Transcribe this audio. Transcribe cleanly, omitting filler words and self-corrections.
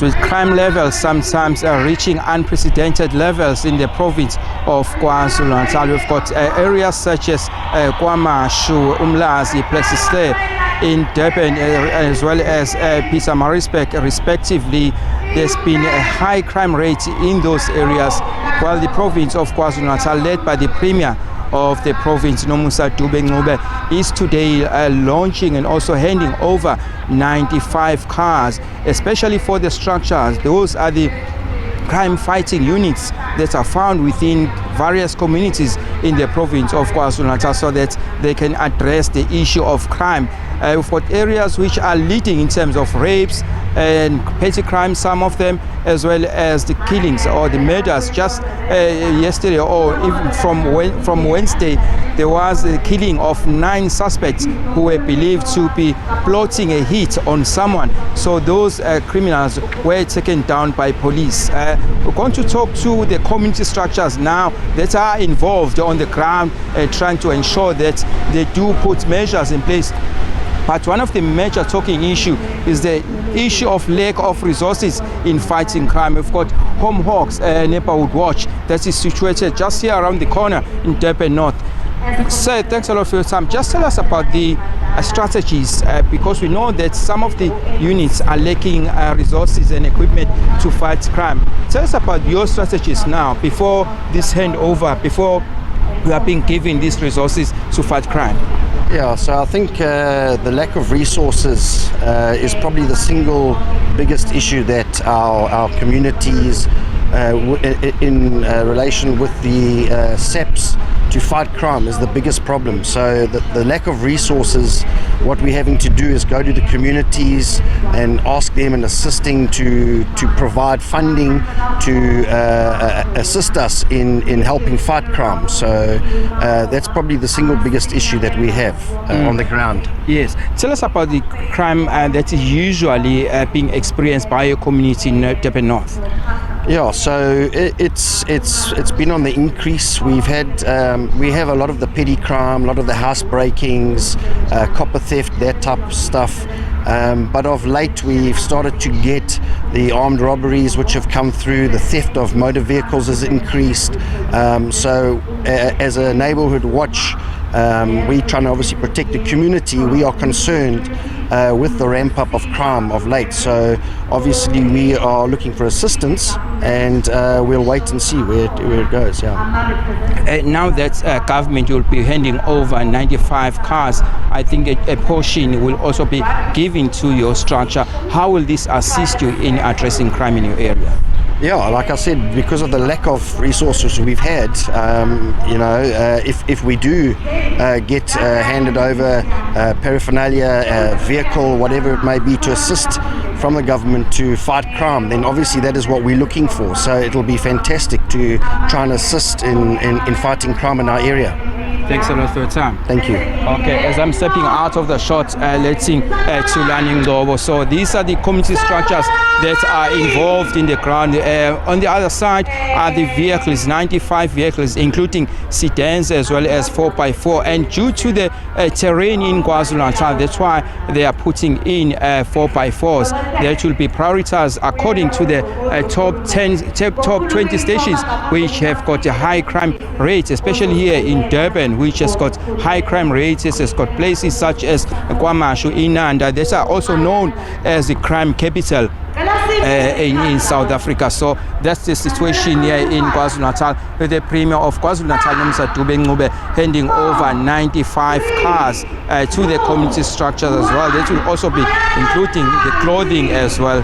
with crime levels sometimes reaching unprecedented levels in the province of KwaZulu-Natal. We've got areas such as KwaMashu, Umlazi, Plesisle in Durban, as well as Pietermaritzburg, respectively. There's been a high crime rate in those areas, while the province of KwaZulu-Natal, led by the Premier of the province, Nomusa Dube, is today launching and also handing over 95 cars, especially for the structures. Those are the crime fighting units that are found within various communities in the province of KwaZulu-Natal, so that they can address the issue of crime. We've got areas which are leading in terms of rapes and petty crimes, some of them, as well as the killings or the murders. Just yesterday, or even from Wednesday, there was the killing of 9 suspects who were believed to be plotting a hit on someone. So those criminals were taken down by police. We're going to talk to the community structures now that are involved on the ground, trying to ensure that they do put measures in place. But one of the major talking issue is the issue of lack of resources in fighting crime. We've got Home Hawks Neighborhood Watch that is situated just here around the corner in Durban North. Sir, thanks a lot for your time. Just tell us about the strategies, because we know that some of the units are lacking resources and equipment to fight crime. Tell us about your strategies now before this handover, before we are being given these resources to fight crime. Yeah, so I think the lack of resources is probably the single biggest issue that our communities in relation with the SAPs to fight crime is the biggest problem. So the lack of resources, what we're having to do is go to the communities and ask them and assisting to provide funding to assist us in helping fight crime. So that's probably the single biggest issue that we have on the ground. Yes. Tell us about the crime that is usually being experienced by your community in Durban North. Yeah, so it's been on the increase. We have a lot of the petty crime, a lot of the house breakings, copper theft, that type of stuff. But of late, we've started to get the armed robberies which have come through. The theft of motor vehicles has increased. So as a neighborhood watch, we're trying to obviously protect the community. We are concerned with the ramp up of crime of late. So obviously we are looking for assistance, and we'll wait and see where it goes. Yeah. Now that government will be handing over 95 cars, I think a portion will also be given to your structure. How will this assist you in addressing crime in your area? Yeah, like I said, because of the lack of resources we've had, if we do get handed over paraphernalia, vehicle, whatever it may be, to assist from the government to fight crime, then obviously that is what we're looking for. So it'll be fantastic to try and assist in fighting crime in our area. Thanks a lot for your time. Thank you. Okay, as I'm stepping out of the shot, let's sing Tulani Ngobo. So these are the community structures that are involved in the ground. On the other side are the vehicles, 95 vehicles, including sedans as well as 4x4. And due to the terrain in KwaZulu-Natal, that's why they are putting in 4x4s. That will be prioritized according to the top 20 stations which have got a high crime rate, especially here in Durban, which has got high crime rates. It has got places such as KwaMashu, Inanda, that are also known as the crime capital in South Africa. So that's the situation here in KwaZulu-Natal, with the Premier of KwaZulu-Natal, Nomusa Dube, handing over 95 cars to the community structures as well. That will also be including the clothing as well.